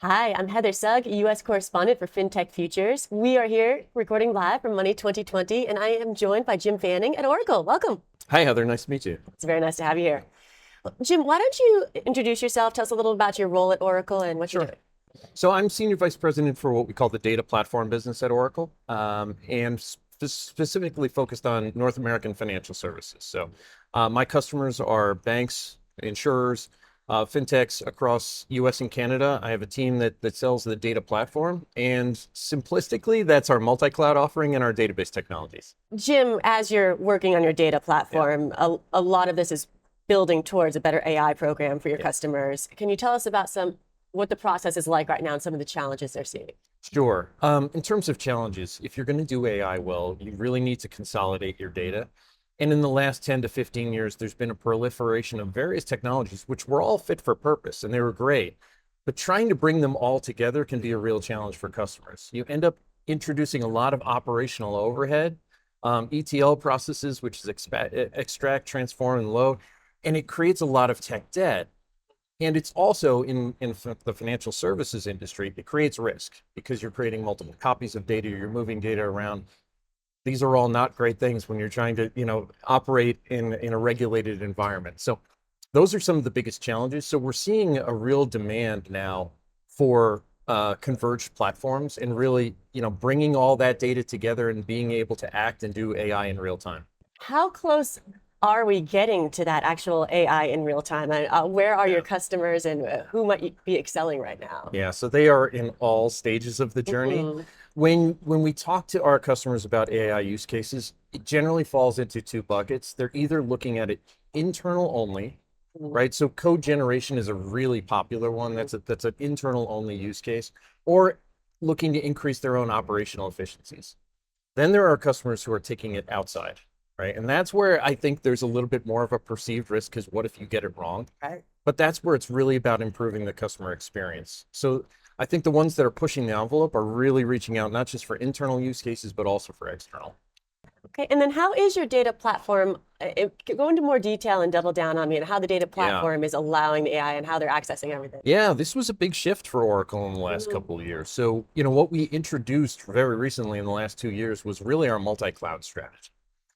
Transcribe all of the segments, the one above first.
Hi, I'm Heather Sugg, U.S. correspondent for FinTech Futures. We are here recording live from Money 2020, and I am joined by Jim Fanning at Oracle. Welcome. Hi, Heather. Nice to meet you. It's very nice to have you here. Well, Jim, why don't you introduce yourself? Tell us a little about your role at Oracle and what you're doing. So I'm Senior Vice President for what we call the data platform business at Oracle, and specifically focused on North American financial services. So my customers are banks, insurers, fintechs across US and Canada. I have a team that sells the data platform, and simplistically, that's our multi-cloud offering and our database technologies. Jim, as you're working on your data platform, a lot of this is building towards a better AI program for your customers. Can you tell us about what the process is like right now and some of the challenges they're seeing? Sure. In terms of challenges, if you're going to do AI well, you really need to consolidate your data. And in the last 10 to 15 years, there's been a proliferation of various technologies, which were all fit for purpose and they were great. But trying to bring them all together can be a real challenge for customers. You end up introducing a lot of operational overhead, ETL processes, which is extract, transform, and load, and it creates a lot of tech debt. And it's also in the financial services industry, it creates risk because you're creating multiple copies of data, you're moving data around. These are all not great things when you're trying to, operate in a regulated environment. So those are some of the biggest challenges. So we're seeing a real demand now for converged platforms and really, bringing all that data together and being able to act and do AI in real time. How close are we getting to that actual AI in real time? Where are your customers and who might be excelling right now? Yeah, so they are in all stages of the journey. When we talk to our customers about AI use cases, it generally falls into two buckets. They're either looking at it internal only, right? So code generation is a really popular one. That's an internal only use case, or looking to increase their own operational efficiencies. Then there are customers who are taking it outside, right? And that's where I think there's a little bit more of a perceived risk, because what if you get it wrong? Right. But that's where it's really about improving the customer experience. So I think the ones that are pushing the envelope are really reaching out, not just for internal use cases, but also for external. Okay, and then how is your data platform, go into more detail and double down on me and how the data platform is allowing the AI and how they're accessing everything. Yeah, this was a big shift for Oracle in the last couple of years. So, what we introduced very recently in the last 2 years was really our multi-cloud strategy.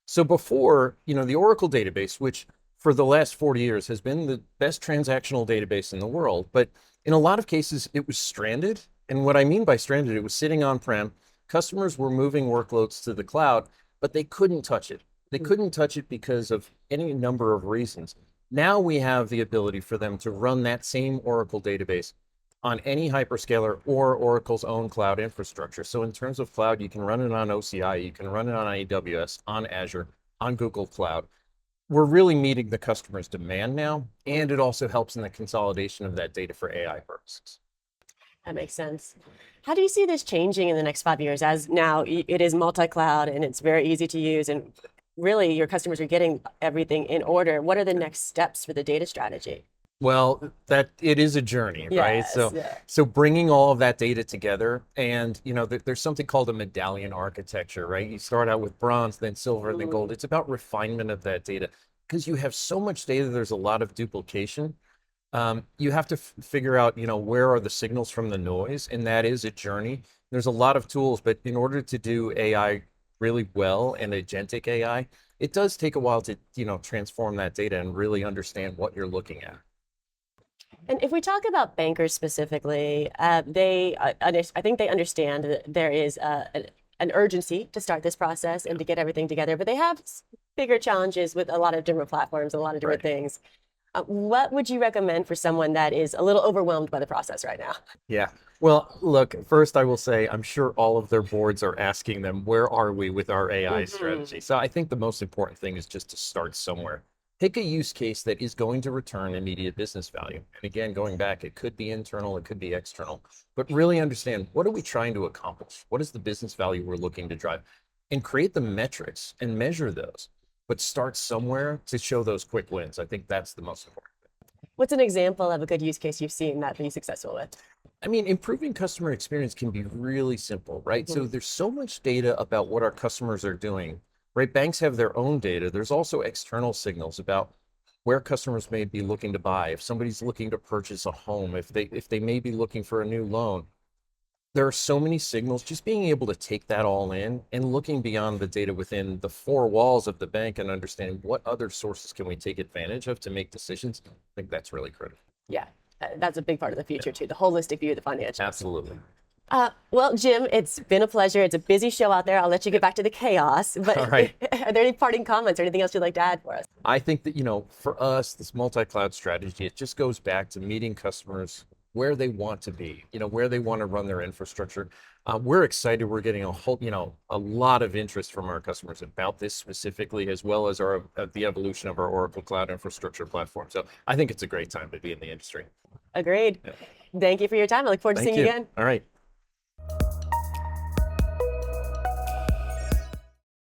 So before, the Oracle database, which for the last 40 years has been the best transactional database in the world, but in a lot of cases it was stranded. And what I mean by stranded, it was sitting on-prem. Customers were moving workloads to the cloud, but they couldn't touch it. They couldn't touch it because of any number of reasons. Now we have the ability for them to run that same Oracle database on any hyperscaler or Oracle's own cloud infrastructure. So in terms of cloud, you can run it on OCI, you can run it on AWS, on Azure, on Google Cloud. We're really meeting the customer's demand now, and it also helps in the consolidation of that data for AI purposes. That makes sense. How do you see this changing in the next 5 years, as now it is multi-cloud and it's very easy to use and really your customers are getting everything in order? What are the next steps for the data strategy? Well, that it is a journey, right? Yes, So bringing all of that data together, and there's something called a medallion architecture, right? You start out with bronze, then silver, and then gold. It's about refinement of that data because you have so much data. There's a lot of duplication. You have to figure out, where are the signals from the noise, and that is a journey. There's a lot of tools, but in order to do AI really well and agentic AI, it does take a while to, transform that data and really understand what you're looking at. And if we talk about bankers specifically, I think they understand that there is an urgency to start this process and to get everything together, but they have bigger challenges with a lot of different platforms, a lot of different things. What would you recommend for someone that is a little overwhelmed by the process right now? Yeah. Well, look, first I will say, I'm sure all of their boards are asking them, where are we with our AI strategy? So I think the most important thing is just to start somewhere. Pick a use case that is going to return immediate business value. And again, going back, it could be internal, it could be external, but really understand, what are we trying to accomplish? What is the business value we're looking to drive? And create the metrics and measure those, but start somewhere to show those quick wins. I think that's the most important thing. What's an example of a good use case you've seen that be successful with? I mean, improving customer experience can be really simple, right? So there's so much data about what our customers are doing, right? Banks have their own data. There's also external signals about where customers may be looking to buy, if somebody's looking to purchase a home, if they may be looking for a new loan. There are so many signals. Just being able to take that all in and looking beyond the data within the four walls of the bank and understanding what other sources can we take advantage of to make decisions, I think that's really critical. Yeah, that's a big part of the future too, the holistic view of the financials. Absolutely. Well, Jim, it's been a pleasure. It's a busy show out there. I'll let you get back to the chaos. But All right. are there any parting comments or anything else you'd like to add for us? I think that, for us, this multi-cloud strategy, it just goes back to meeting customers where they want to be, where they want to run their infrastructure. We're excited. We're getting a lot of interest from our customers about this specifically, as well as the evolution of our Oracle Cloud Infrastructure platform. So I think it's a great time to be in the industry. Agreed. Yeah. Thank you for your time. I look forward to Thank seeing you you. again. All right.